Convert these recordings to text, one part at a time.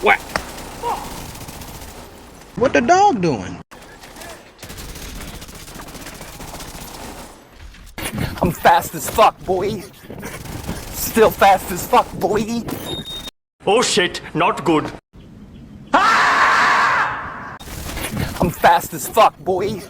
Whack! What the dog doing? I'm fast as fuck, boy. Still fast as fuck, boy. Oh shit, not good. Ah! I'm fast as fuck, boy.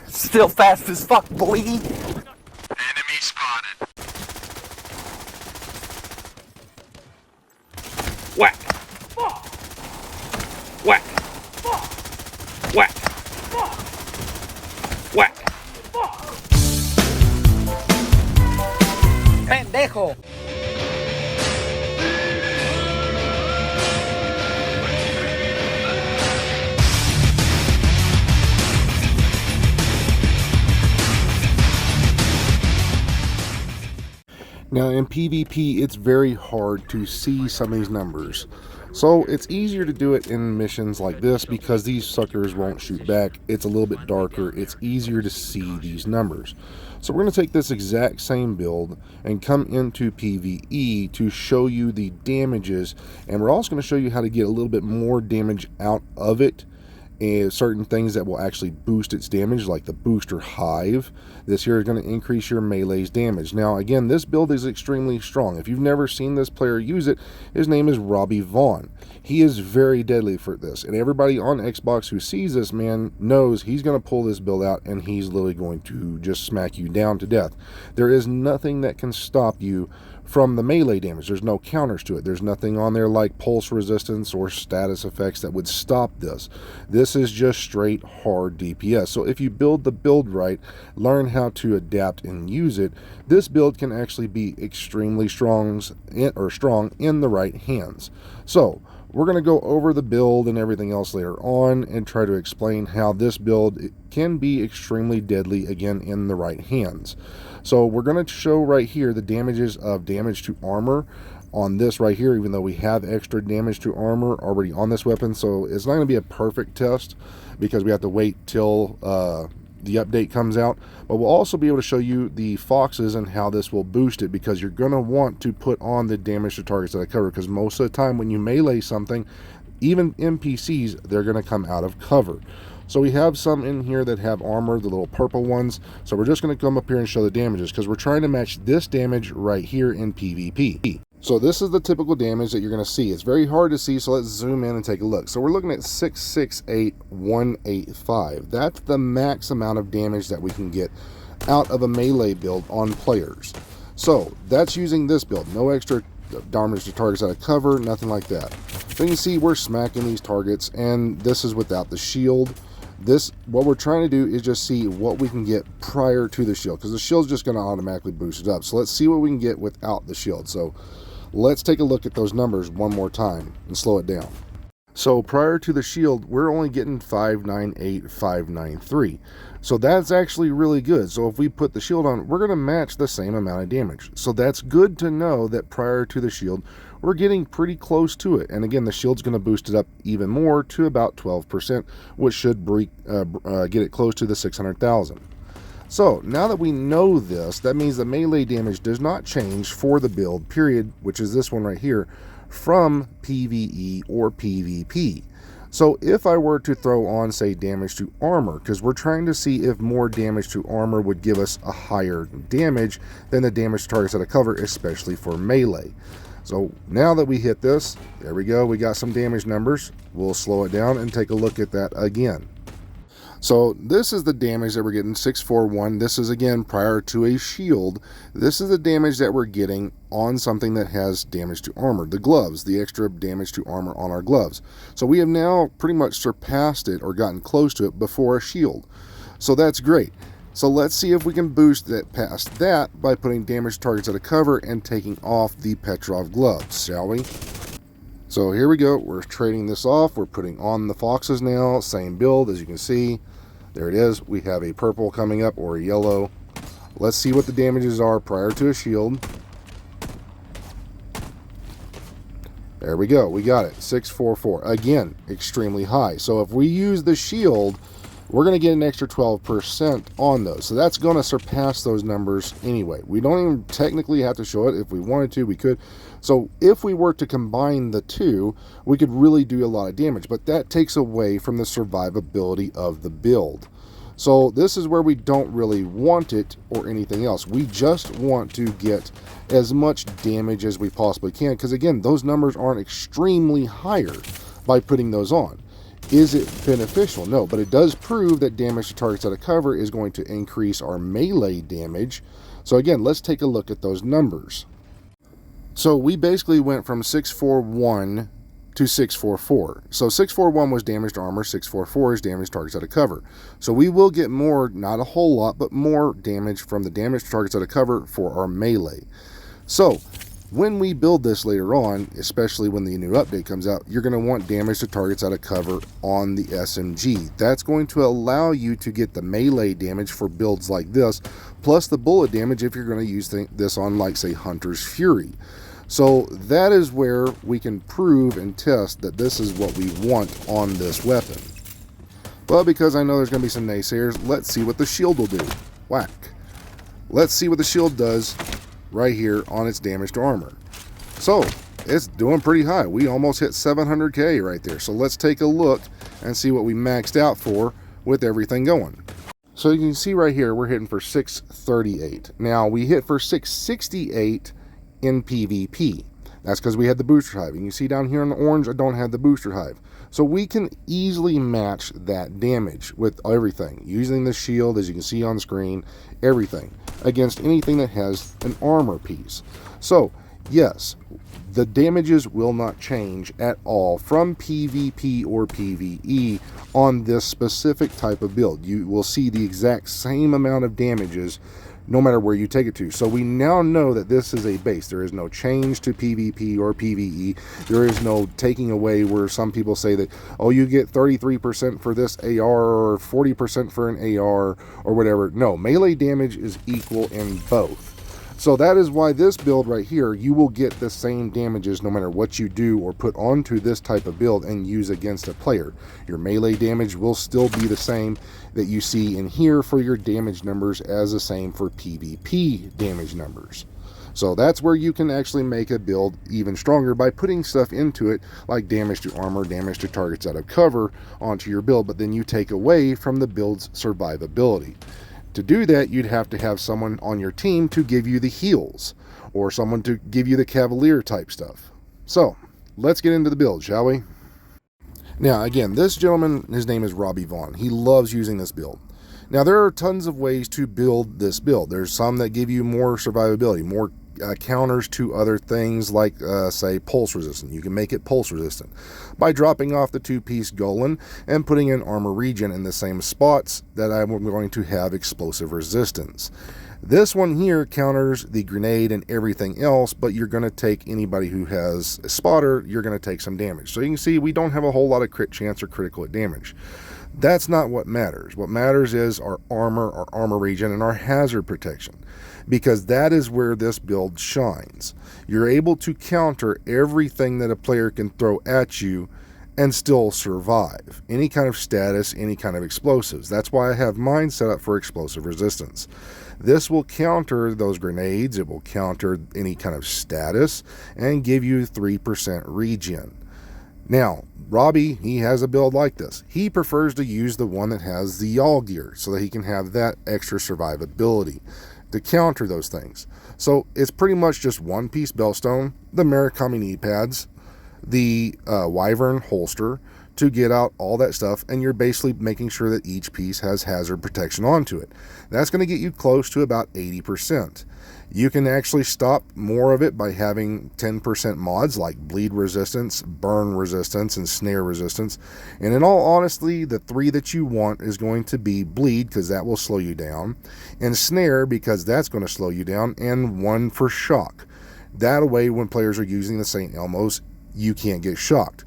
Still fast as fuck, boy. Enemy spotted. Whack! Whack! Whack! Whack! Pendejo. Now in PvP, it's very hard to see some of these numbers. So it's easier to do it in missions like this because these suckers won't shoot back. It's a little bit darker. It's easier to see these numbers. So we're going to take this exact same build and come into PvE to show you the damages. And we're also going to show you how to get a little bit more damage out of it. And certain things that will actually boost its damage, like the booster hive. This here is going to increase your melee's damage. Now again, this build is extremely strong. If you've never seen this player use it, his name is Robbie Vaughn. He is very deadly for this, and everybody on Xbox who sees this man knows he's going to pull this build out and he's literally going to just smack you down to death. There is nothing that can stop you from the melee damage. There's no counters to it. There's nothing on there like pulse resistance or status effects that would stop this. This is just straight hard DPS. So if you build the build right, learn how to adapt and use it, this build can actually be extremely strong in the right hands. So we're going to go over the build and everything else later on and try to explain how this build can be extremely deadly again in the right hands. So we're going to show right here the damages of damage to armor on this right here, even though we have extra damage to armor already on this weapon. So it's not going to be a perfect test because we have to wait till the update comes out. But we'll also be able to show you the foxes and how this will boost it, because you're going to want to put on the damage to targets that I cover, because most of the time when you melee something, even NPCs, they're going to come out of cover. So we have some in here that have armor, the little purple ones. So we're just going to come up here and show the damages, because we're trying to match this damage right here in PvP. So this is the typical damage that you're going to see. It's very hard to see, so let's zoom in and take a look. So we're looking at 668,185. That's the max amount of damage that we can get out of a melee build on players. So that's using this build. No extra damage to targets out of cover, nothing like that. So you can see we're smacking these targets, and this is without the shield. What we're trying to do is just see what we can get prior to the shield, because the shield's just going to automatically boost it up. So let's see what we can get without the shield. So let's take a look at those numbers one more time and slow it down. So prior to the shield, we're only getting 598, 593. So that's actually really good. So if we put the shield on, we're going to match the same amount of damage. So that's good to know that prior to the shield, we're getting pretty close to it. And again, the shield's going to boost it up even more to about 12%, which should get it close to the 600,000. So now that we know this, that means the melee damage does not change for the build, period, which is this one right here, from PvE or PvP. So if I were to throw on, say, damage to armor, because we're trying to see if more damage to armor would give us a higher damage than the damage to targets out of cover, especially for melee. So now that we hit this, there we go, we got some damage numbers. We'll slow it down and take a look at that again. So this is the damage that we're getting, 641. This is again prior to a shield. This is the damage that we're getting on something that has damage to armor. The gloves, the extra damage to armor on our gloves. So we have now pretty much surpassed it or gotten close to it before a shield. So that's great. So let's see if we can boost that past that by putting damage targets out of cover and taking off the Petrov gloves, shall we? So here we go. We're trading this off. We're putting on the foxes now. Same build, as you can see. There it is. We have a purple coming up or a yellow. Let's see what the damages are prior to a shield. There we go. We got it. 644. Again, extremely high. So if we use the shield, we're going to get an extra 12% on those. So that's going to surpass those numbers anyway. We don't even technically have to show it. If we wanted to, we could. So if we were to combine the two, we could really do a lot of damage, but that takes away from the survivability of the build. So this is where we don't really want it or anything else. We just want to get as much damage as we possibly can, because again, those numbers aren't extremely higher by putting those on. Is it beneficial? No, but it does prove that damage to targets out of cover is going to increase our melee damage. So again, let's take a look at those numbers. So we basically went from 641 to 644. So 641 was damage to armor, 644 is damage to targets out of cover. So we will get more, not a whole lot, but more damage from the damage to targets out of cover for our melee. So when we build this later on, especially when the new update comes out, you're going to want damage to targets out of cover on the SMG. That's going to allow you to get the melee damage for builds like this, plus the bullet damage if you're going to use this on, like, say, Hunter's Fury. So that is where we can prove and test that this is what we want on this weapon. Well, because I know there's going to be some naysayers, let's see what the shield will do. Whack. Let's see what the shield does right here on its damage to armor. So it's doing pretty high. We almost hit 700k right there. So let's take a look and see what we maxed out for with everything going. So you can see right here we're hitting for 638. Now we hit for 668 in PvP. That's because we had the booster hive. And you see down here in the orange, I don't have the booster hive. So we can easily match that damage with everything, using the shield, as you can see on the screen, everything, against anything that has an armor piece. So yes, the damages will not change at all from PvP or PvE on this specific type of build. You will see the exact same amount of damages no matter where you take it to. So we now know that this is a base. There is no change to PvP or PvE. There is no taking away where some people say that, oh, you get 33% for this AR or 40% for an AR or whatever. No, melee damage is equal in both. So that is why this build right here, you will get the same damages no matter what you do or put onto this type of build and use against a player. Your melee damage will still be the same that you see in here for your damage numbers as the same for PvP damage numbers. So that's where you can actually make a build even stronger by putting stuff into it like damage to armor, damage to targets out of cover onto your build, but then you take away from the build's survivability. To do that, you'd have to have someone on your team to give you the heals, or someone to give you the Cavalier type stuff. So, let's get into the build, shall we? Now, again, this gentleman, his name is Robbie Vaughn. He loves using this build. Now, there are tons of ways to build this build. There's some that give you more survivability, more counters to other things like, say, pulse resistant. You can make it pulse resistant by dropping off the two-piece Golan and putting in armor regen in the same spots that I'm going to have explosive resistance. This one here counters the grenade and everything else, but you're going to take anybody who has a spotter, you're going to take some damage. So you can see we don't have a whole lot of crit chance or critical hit damage. That's not what matters. What matters is our armor regen, and our hazard protection, because that is where this build shines. You're able to counter everything that a player can throw at you and still survive. Any kind of status, any kind of explosives. That's why I have mine set up for explosive resistance. This will counter those grenades, it will counter any kind of status, and give you 3% regen. Now, Robbie, he has a build like this. He prefers to use the one that has the yaw gear so that he can have that extra survivability to counter those things. So it's pretty much just one piece bellstone, the Murakami knee pads, the Wyvern holster to get out all that stuff, and you're basically making sure that each piece has hazard protection onto it. That's going to get you close to about 80%. You can actually stop more of it by having 10% mods like bleed resistance, burn resistance, and snare resistance. And in all honesty, the three that you want is going to be bleed, because that will slow you down, and snare, because that's going to slow you down, and one for shock. That way, when players are using the St. Elmo's, you can't get shocked.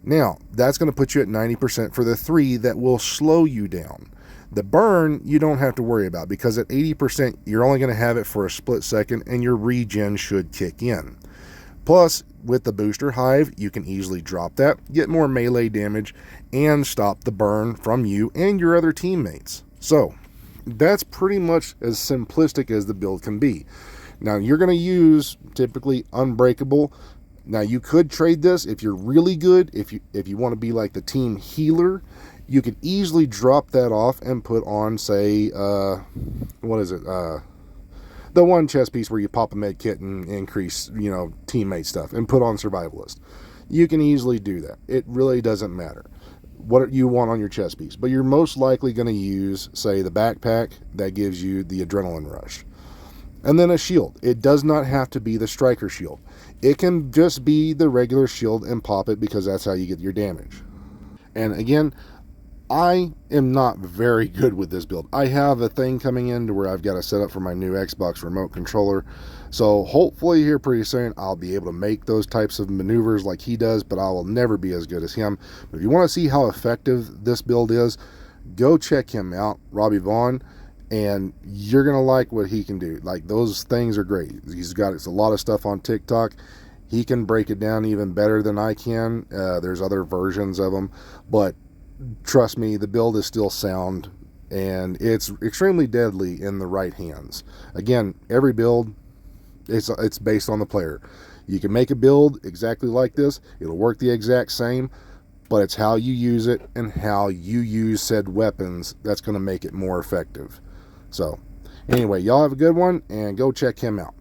Now, that's going to put you at 90% for the three that will slow you down. The burn, you don't have to worry about, because at 80%, you're only going to have it for a split second, and your regen should kick in. Plus, with the booster hive, you can easily drop that, get more melee damage, and stop the burn from you and your other teammates. So, that's pretty much as simplistic as the build can be. Now, you're going to use typically Unbreakable. Now, you could trade this if you're really good. If you want to be like the team healer, you could easily drop that off and put on, say, what is it? The one chest piece where you pop a med kit and increase, teammate stuff, and put on Survivalist. You can easily do that. It really doesn't matter what you want on your chest piece, but you're most likely going to use, say, the backpack that gives you the adrenaline rush. And then a shield. It does not have to be the striker shield. It can just be the regular shield and pop it, because that's how you get your damage. And again, I am not very good with this build. I have a thing coming in to where I've got to set up for my new Xbox remote controller. So hopefully here pretty soon I'll be able to make those types of maneuvers like he does, but I will never be as good as him. But if you want to see how effective this build is, go check him out, Robbie Vaughn, and you're going to like what he can do. Like, those things are great. He's got a lot of stuff on TikTok. He can break it down even better than I can. There's other versions of them, but trust me, the build is still sound, and it's extremely deadly in the right hands. Again, every build, it's based on the player. You can make a build exactly like this. It'll work the exact same, but it's how you use it and how you use said weapons that's going to make it more effective. So, anyway, y'all have a good one, and go check him out.